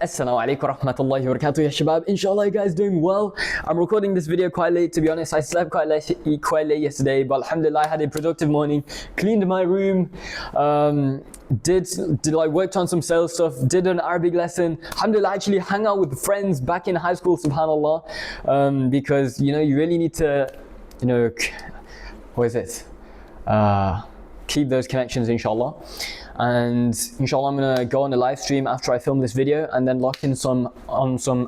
Assalamu alaikum warahmatullahi wabarakatuh ya shabab. Inshallah you guys doing well. I'm recording this video quite late, to be honest. I slept quite late yesterday, but alhamdulillah I had a productive morning. Cleaned my room, worked on some sales stuff, did an Arabic lesson. Alhamdulillah, I actually hung out with friends back in high school, subhanallah, because you really need to, keep those connections, inshallah. And inshallah I'm gonna go on a live stream after I film this video and then lock in some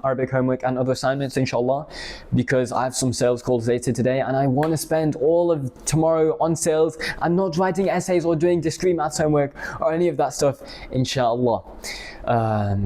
Arabic homework and other assignments, inshallah, because I have some sales calls later today and I want to spend all of tomorrow on sales and not writing essays or doing discrete maths homework or any of that stuff, inshallah.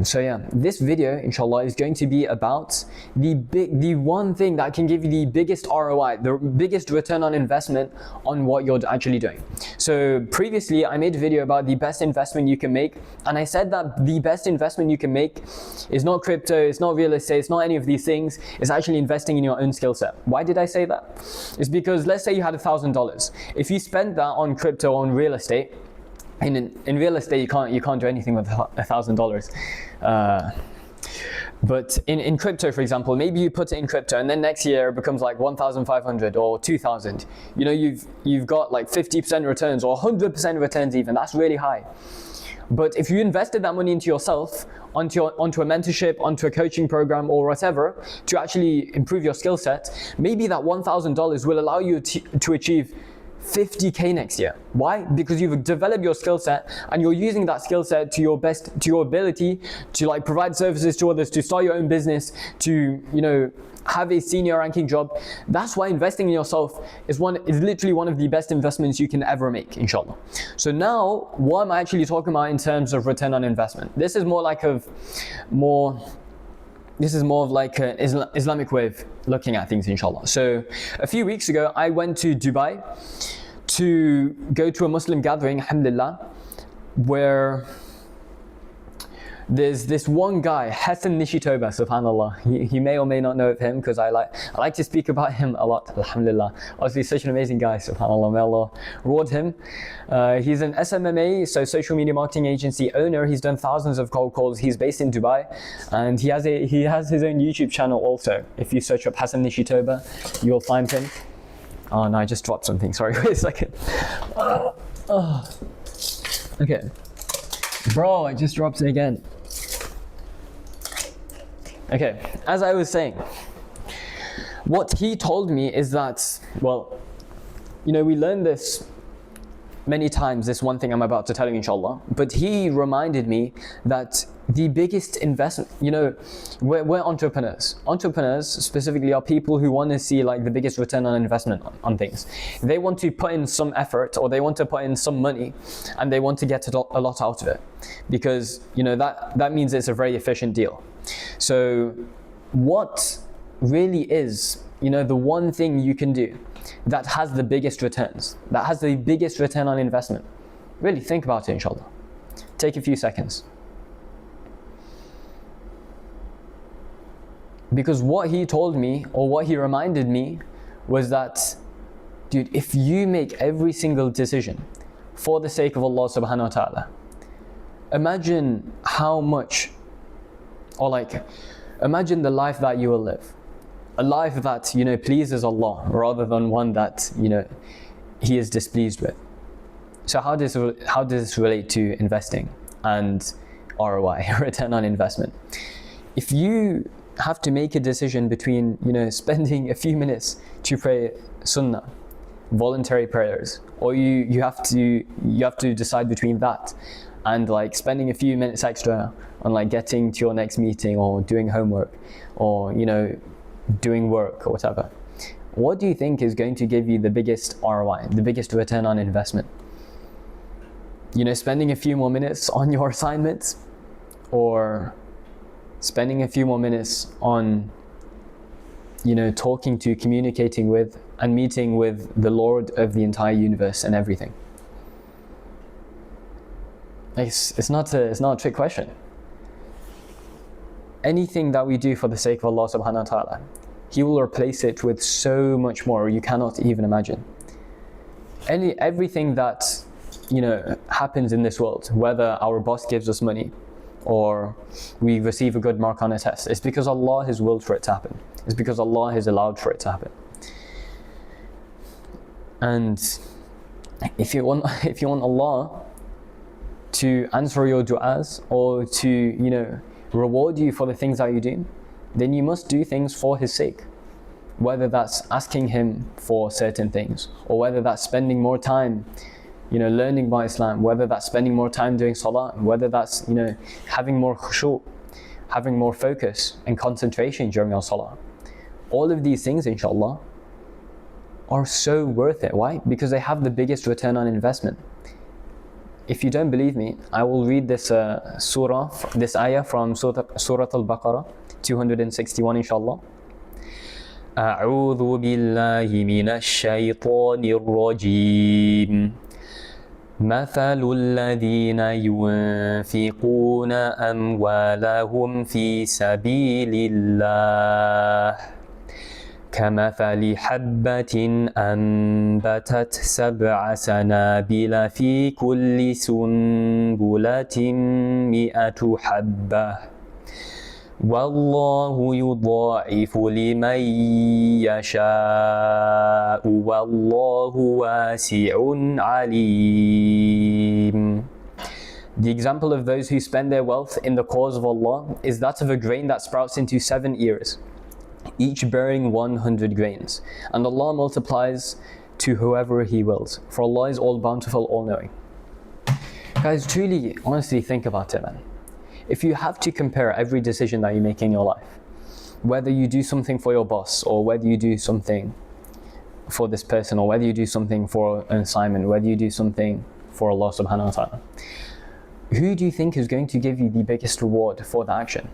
So yeah, this video inshallah is going to be about the one thing that can give you the biggest ROI, the biggest return on investment on what you're actually doing. So previously I made a video about the best investment you can make, and I said that the best investment you can make is not crypto, it's not real estate, it's not any of these things, it's actually investing in your own skill set. Why did I say that? It's because let's say you had $1,000. If you spend that on crypto, on real estate, in real estate you can't do anything with $1,000. But in crypto, for example, maybe you put it in crypto and then next year it becomes like 1,500 or 2,000. You've got like 50% returns or 100% returns even. That's really high. But if you invested that money into yourself, onto a mentorship, onto a coaching program or whatever, to actually improve your skill set, maybe that $1,000 will allow you to achieve 50k next year. Why? Because you've developed your skill set and you're using that skill set to your ability to provide services to others, to start your own business, to have a senior ranking job. That's why investing in yourself is literally one of the best investments you can ever make, inshallah. So now what am I actually talking about in terms of return on investment? This is more of like an Islamic way of looking at things, inshallah. So a few weeks ago, I went to Dubai to go to a Muslim gathering, alhamdulillah, where there's this one guy, Hassan Nishitoba, subhanallah. You may or may not know of him because I like to speak about him a lot, alhamdulillah. Obviously, such an amazing guy, subhanallah. May Allah reward him. He's an SMMA, so social media marketing agency owner. He's done thousands of cold calls. He's based in Dubai, and he has his own YouTube channel also. If you search up Hassan Nishitoba, you'll find him. Oh no, I just dropped something. Sorry, wait a second. Okay, bro, I just dropped it again. Okay, as I was saying, what he told me is that, we learned this many times, this one thing I'm about to tell you, inshallah, but he reminded me that the biggest investment, we're entrepreneurs. Entrepreneurs specifically are people who want to see the biggest return on investment on things. They want to put in some effort or they want to put in some money and they want to get a lot out of it because, that means it's a very efficient deal. So what really is, the one thing you can do that has the biggest returns, that has the biggest return on investment? Really think about it, inshallah. Take a few seconds. Because what he told me, or what he reminded me, was that, dude, if you make every single decision for the sake of Allah subhanahu wa ta'ala, imagine how much, imagine the life that you will live. A life that, pleases Allah rather than one that, He is displeased with. So how does this relate to investing and ROI, return on investment? If you have to make a decision between, spending a few minutes to pray sunnah, voluntary prayers, or you have to decide between that and spending a few minutes extra on getting to your next meeting or doing homework or doing work or whatever. What do you think is going to give you the biggest ROI, the biggest return on investment? Spending a few more minutes on your assignments, or spending a few more minutes on talking to, communicating with and meeting with the Lord of the entire universe and everything? It's not a trick question. Anything that we do for the sake of Allah subhanahu wa ta'ala, He will replace it with so much more you cannot even imagine. Everything that happens in this world, whether our boss gives us money, or we receive a good mark on a test. It's because Allah has willed for it to happen. It's because Allah has allowed for it to happen. And if you want Allah to answer your du'as, or to reward you for the things that you do, then you must do things for His sake. Whether that's asking Him for certain things, or whether that's spending more time learning about Islam, whether that's spending more time doing salah, whether that's having more khushu', having more focus and concentration during our salah. All of these things, inshallah, are so worth it. Why? Because they have the biggest return on investment. If you don't believe me, I will read this this ayah from Surah Al-Baqarah 261, inshallah. أعوذ بالله من الشيطان الرجيم مثل الذين ينفقون أموالهم في سبيل الله كمثل حبة أنبتت 7 سنابل في كل سنبلة 100 حبة والله يضاعف لمن يشاء والله واسع عليم. The example of those who spend their wealth in the cause of Allah is that of a grain that sprouts into 7 ears, each bearing 100 grains, and Allah multiplies to whoever He wills, for Allah is all bountiful, all knowing. Guys, truly, honestly think about it, man. If you have to compare every decision that you make in your life, whether you do something for your boss, or whether you do something for this person, or whether you do something for an assignment, whether you do something for Allah subhanahu wa ta'ala, who do you think is going to give you the biggest reward for the action?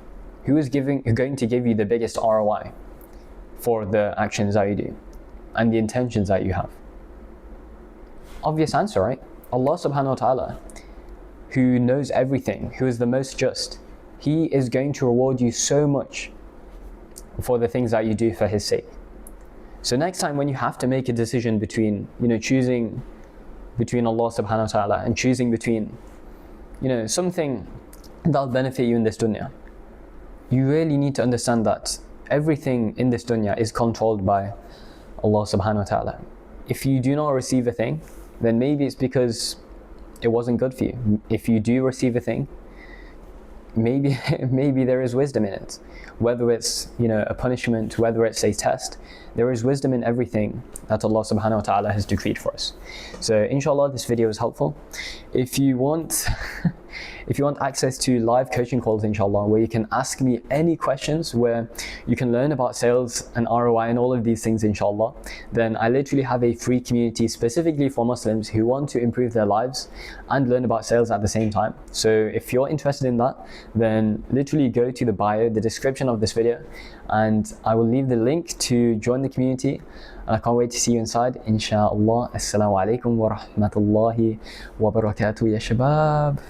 Who is going to give you the biggest ROI for the actions that you do and the intentions that you have? Obvious answer, right? Allah subhanahu wa ta'ala, who knows everything, who is the most just, He is going to reward you so much for the things that you do for His sake. So next time when you have to make a decision between, choosing between Allah subhanahu wa ta'ala and choosing between, something that'll benefit you in this dunya, you really need to understand that everything in this dunya is controlled by Allah subhanahu wa ta'ala. If you do not receive a thing, then maybe it's because it wasn't good for you. If you do receive a thing, maybe there is wisdom in it. Whether it's a punishment, whether it's a test, there is wisdom in everything that Allah subhanahu wa ta'ala has decreed for us. So inshallah this video is helpful. If you want access to live coaching calls, inshallah, where you can ask me any questions, where you can learn about sales and ROI and all of these things, inshallah, then I literally have a free community specifically for Muslims who want to improve their lives and learn about sales at the same time. So if you're interested in that, then literally go to the bio, the description of this video, and I will leave the link to join the community. And I can't wait to see you inside, inshallah. Assalamu alaikum wa rahmatullahi wa barakatuh, ya shabab.